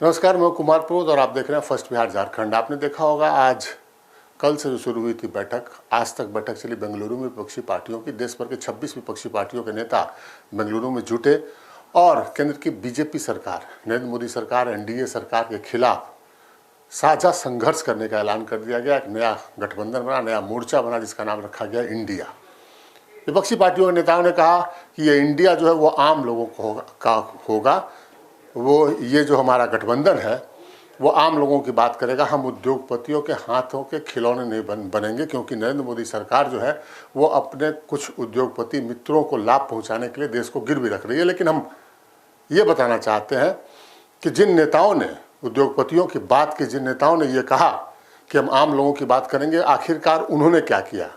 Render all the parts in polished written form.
नमस्कार, मैं कुमार प्रमोद और आप देख रहे हैं फर्स्ट बिहार झारखंड। आपने देखा होगा आज कल से जो शुरू हुई थी बैठक, आज तक बैठक चली बेंगलुरु में विपक्षी पार्टियों की। देश भर के 26 विपक्षी पार्टियों के नेता बेंगलुरु में जुटे और केंद्र की बीजेपी सरकार, नरेंद्र मोदी सरकार, एनडीए सरकार के खिलाफ साझा संघर्ष करने का ऐलान कर दिया गया। एक नया गठबंधन बना, नया मोर्चा बना जिसका नाम रखा गया इंडिया। विपक्षी पार्टियों के नेताओं ने कहा कि ये इंडिया जो है वो आम लोगों को होगा। वो ये जो हमारा गठबंधन है वो आम लोगों की बात करेगा। हम उद्योगपतियों के हाथों के खिलौने नहीं बनेंगे, क्योंकि नरेंद्र मोदी सरकार जो है वो अपने कुछ उद्योगपति मित्रों को लाभ पहुंचाने के लिए देश को गिरवी रख रही है। लेकिन हम ये बताना चाहते हैं कि जिन नेताओं ने उद्योगपतियों की बात की, जिन नेताओं ने ये कहा कि हम आम लोगों की बात करेंगे, आखिरकार उन्होंने क्या किया?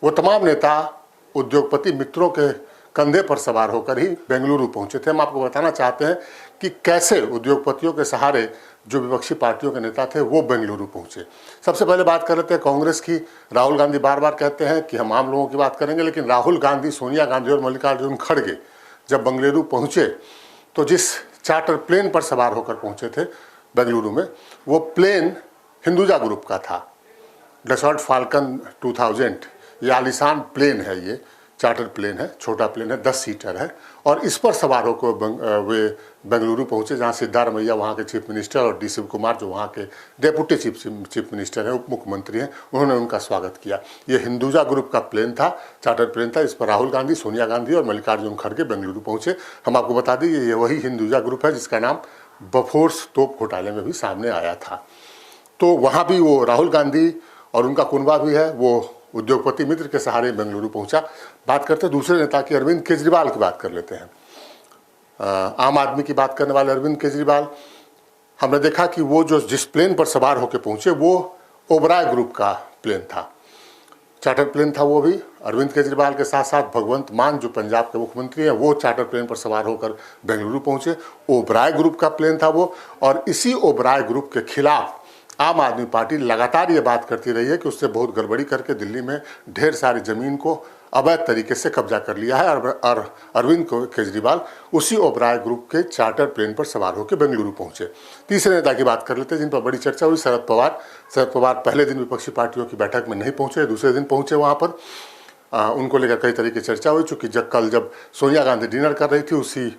वो तमाम नेता उद्योगपति मित्रों के कंधे पर सवार होकर ही बेंगलुरु पहुंचे थे। हम आपको बताना चाहते हैं कि कैसे उद्योगपतियों के सहारे जो विपक्षी पार्टियों के नेता थे वो बेंगलुरु पहुंचे। सबसे पहले बात कर लेते हैं कांग्रेस की। राहुल गांधी बार बार कहते हैं कि हम आम लोगों की बात करेंगे, लेकिन राहुल गांधी, सोनिया गांधी और मल्लिकार्जुन खड़गे जब बेंगलुरु पहुंचे तो जिस चार्टर प्लेन पर सवार होकर पहुंचे थे बेंगलुरु में, वो प्लेन हिंदुजा ग्रुप का था। डसॉल्ट फाल्कन 2000 ये आलीशान प्लेन है, ये चार्टर प्लेन है, छोटा प्लेन है, 10 सीटर है। और इस पर सवार होकर वे बेंगलुरु पहुंचे, जहां सिद्धारमैया वहां के चीफ मिनिस्टर और डी शिव कुमार जो वहां के डेप्यूटी चीफ मिनिस्टर हैं, उप मुख्यमंत्री हैं, उन्होंने उनका स्वागत किया। ये हिंदुजा ग्रुप का प्लेन था, चार्टर प्लेन था। इस पर राहुल गांधी, सोनिया गांधी और मल्लिकार्जुन खड़गे बेंगलुरु पहुंचे। हम आपको बता दें ये वही हिंदुजा ग्रुप है जिसका नाम बफोर्स तोप घोटाले में भी सामने आया था। तो वहाँ भी वो राहुल गांधी और उनका कुनबा भी है, वो उद्योगपति मित्र के सहारे बेंगलुरु पहुंचा। बात करते हैं दूसरे नेता की, अरविंद केजरीवाल की बात कर लेते हैं। आम आदमी की बात करने वाले अरविंद केजरीवाल, हमने देखा कि वो जो जिस प्लेन पर सवार होकर पहुंचे वो ओबराय ग्रुप का प्लेन था, चार्टर प्लेन था। वो भी अरविंद केजरीवाल के साथ साथ भगवंत मान जो पंजाब के मुख्यमंत्री हैं, वो चार्टर प्लेन पर सवार होकर बेंगलुरु पहुंचे। ओबराय ग्रुप का प्लेन था वो, और इसी ओबराय ग्रुप के खिलाफ आम आदमी पार्टी लगातार ये बात करती रही है कि उससे बहुत गड़बड़ी करके दिल्ली में ढेर सारी जमीन को अवैध तरीके से कब्जा कर लिया है। और अरविंद केजरीवाल उसी ओबराय ग्रुप के चार्टर प्लेन पर सवार होकर बेंगलुरु पहुंचे। तीसरे नेता की बात कर लेते हैं जिन पर बड़ी चर्चा हुई, शरद पवार। शरद पवार पहले दिन विपक्षी पार्टियों की बैठक में नहीं पहुंचे, दूसरे दिन पहुंचे वहां पर। उनको लेकर कई तरह की चर्चा हुई, चूँकि जब सोनिया गांधी डिनर कर रही थी उसी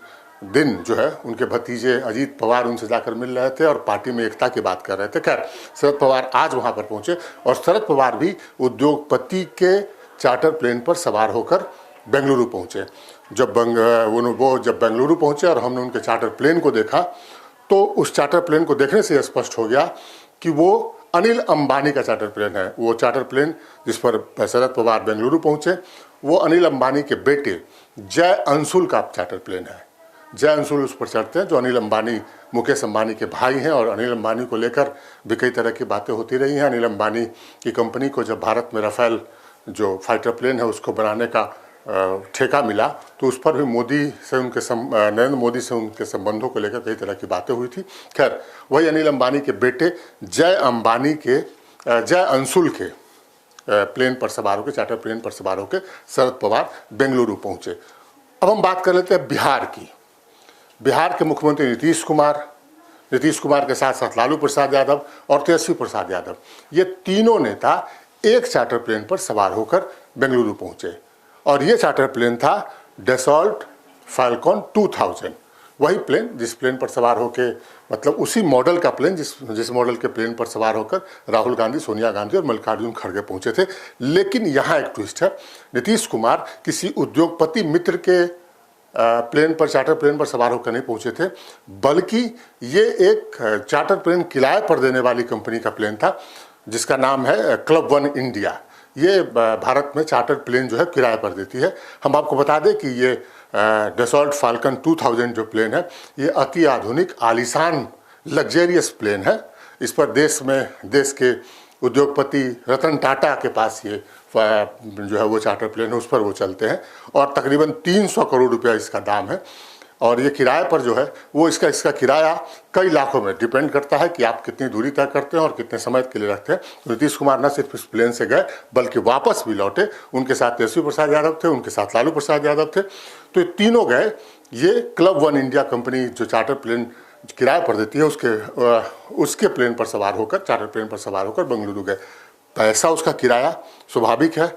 दिन जो है उनके भतीजे अजीत पवार उनसे जाकर मिल रहे थे और पार्टी में एकता की बात कर रहे थे। खैर, शरद पवार आज वहां पर पहुंचे और शरद पवार भी उद्योगपति के चार्टर प्लेन पर सवार होकर बेंगलुरु पहुंचे। जब बेंगलुरु पहुंचे और हमने उनके चार्टर प्लेन को देखा तो उस चार्टर प्लेन को देखने से स्पष्ट हो गया कि वो अनिल अंबानी का चार्टर प्लेन है। वो चार्टर प्लेन जिस पर शरद पवार बेंगलुरु पहुंचे वो अनिल अंबानी के बेटे जय अंशुल का चार्टर प्लेन है। जय अंशुल उस पर चढ़ते हैं जो अनिल अंबानी, मुकेश अंबानी के भाई हैं, और अनिल अंबानी को लेकर भी कई तरह की बातें होती रही हैं। अनिल अंबानी की कंपनी को जब भारत में राफेल जो फाइटर प्लेन है उसको बनाने का ठेका मिला तो उस पर भी नरेंद्र मोदी से उनके संबंधों को लेकर कई तरह की बातें हुई थी। खैर, वही अनिल अंबानी के बेटे जय अंशुल के प्लेन पर सवार होकर, चार्टर प्लेन पर सवार होकर शरद पवार बेंगलुरु पहुंचे। अब हम बात कर लेते हैं बिहार की। बिहार के मुख्यमंत्री नीतीश कुमार के साथ साथ लालू प्रसाद यादव और तेजस्वी प्रसाद यादव, ये तीनों नेता एक चार्टर प्लेन पर सवार होकर बेंगलुरु पहुंचे। और ये चार्टर प्लेन था डसॉल्ट फाल्कन 2000, वही प्लेन जिस प्लेन पर सवार होकर, मतलब उसी मॉडल का प्लेन जिस मॉडल के प्लेन पर सवार होकर राहुल गांधी, सोनिया गांधी और मल्लिकार्जुन खड़गे पहुंचे थे। लेकिन यहाँ एक ट्विस्ट है, नीतीश कुमार किसी उद्योगपति मित्र के चार्टर प्लेन पर सवार होकर नहीं पहुंचे थे, बल्कि ये एक चार्टर प्लेन किराए पर देने वाली कंपनी का प्लेन था जिसका नाम है क्लब वन इंडिया। ये भारत में चार्टर प्लेन जो है किराए पर देती है। हम आपको बता दें कि ये डसॉल्ट फाल्कन 2000 जो प्लेन है ये अति आधुनिक आलीशान लग्जेरियस प्लेन है। इस पर देश के उद्योगपति रतन टाटा के पास ये जो है वो चार्टर प्लेन है, उस पर वो चलते हैं और तकरीबन 300 करोड़ रुपया इसका दाम है। और ये किराए पर जो है वो इसका किराया कई लाखों में डिपेंड करता है कि आप कितनी दूरी तय करते हैं और कितने समय के लिए रखते हैं। नीतीश कुमार न सिर्फ इस प्लेन से गए बल्कि वापस भी लौटे। उनके साथ तेजस्वी प्रसाद यादव थे, उनके साथ लालू प्रसाद यादव थे, तो ये तीनों गए। ये क्लब वन इंडिया कंपनी जो चार्टर प्लेन किराए पर देती है उसके प्लेन पर सवार होकर, चार्टर प्लेन पर सवार होकर बेंगलुरु गए। पैसा उसका किराया स्वाभाविक है,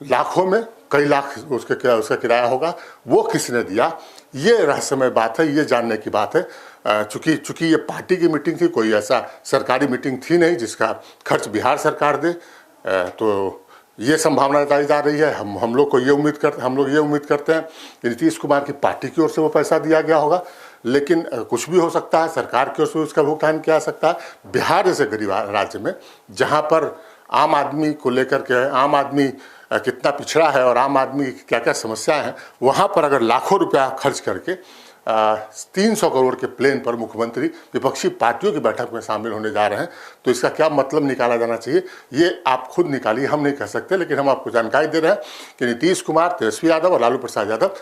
लाखों में कई लाख उसका किराया होगा। वो किसने दिया, ये रहस्यमय बात है, ये जानने की बात है। चूंकि ये पार्टी की मीटिंग थी, कोई ऐसा सरकारी मीटिंग थी नहीं जिसका खर्च बिहार सरकार दे, तो ये संभावना बताई जा रही है। हम लोग ये उम्मीद करते हैं कि नीतीश कुमार की पार्टी की ओर से वो पैसा दिया गया होगा, लेकिन कुछ भी हो सकता है, सरकार की ओर से उसका भुगतान किया जा सकता है। बिहार जैसे गरीब राज्य में, जहाँ पर आम आदमी को लेकर के, आम आदमी कितना पिछड़ा है और आम आदमी की क्या क्या समस्याएं हैं, वहाँ पर अगर लाखों रुपया खर्च करके 300 करोड़ के प्लेन पर मुख्यमंत्री विपक्षी पार्टियों की बैठक में शामिल होने जा रहे हैं, तो इसका क्या मतलब निकाला जाना चाहिए, ये आप खुद निकालिए, हम नहीं कह सकते। लेकिन हम आपको जानकारी दे रहे हैं कि नीतीश कुमार, तेजस्वी यादव और Lalu Prasad Yadav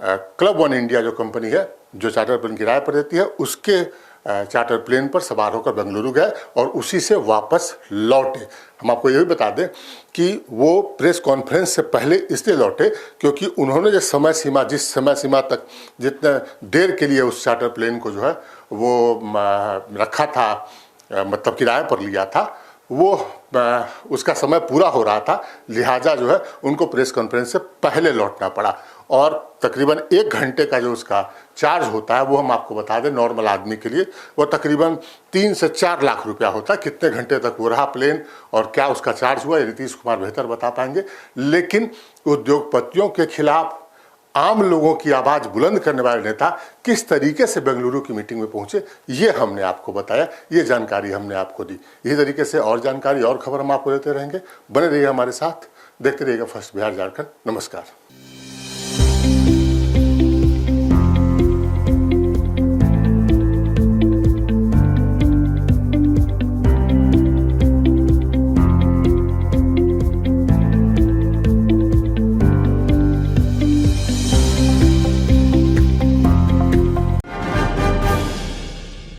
club one India जो कंपनी है, जो चार्टर प्लेन किराए पर देती है, उसके चार्टर प्लेन पर सवार होकर बेंगलुरु गए और उसी से वापस लौटे। हम आपको ये भी बता दें कि वो प्रेस कॉन्फ्रेंस से पहले इसलिए लौटे क्योंकि उन्होंने जिस समय सीमा तक, जितने देर के लिए उस चार्टर प्लेन को जो है वो रखा था, मतलब किराए पर लिया था, वो उसका समय पूरा हो रहा था, लिहाजा जो है उनको प्रेस कॉन्फ्रेंस से पहले लौटना पड़ा। और तकरीबन 1 घंटे का जो उसका चार्ज होता है, वो हम आपको बता दें, नॉर्मल आदमी के लिए वो तकरीबन 3 से 4 लाख रुपया होता है। कितने घंटे तक वो रहा प्लेन और क्या उसका चार्ज हुआ, ये नीतीश कुमार बेहतर बता पाएंगे। लेकिन उद्योगपतियों के खिलाफ आम लोगों की आवाज़ बुलंद करने वाले नेता किस तरीके से बेंगलुरु की मीटिंग में पहुंचे, ये हमने आपको बताया, ये जानकारी हमने आपको दी। इसी तरीके से और जानकारी और खबर हम आपको देते रहेंगे। बने रहिए हमारे साथ, देखते रहिएगा फर्स्ट बिहार झारखंड। नमस्कार।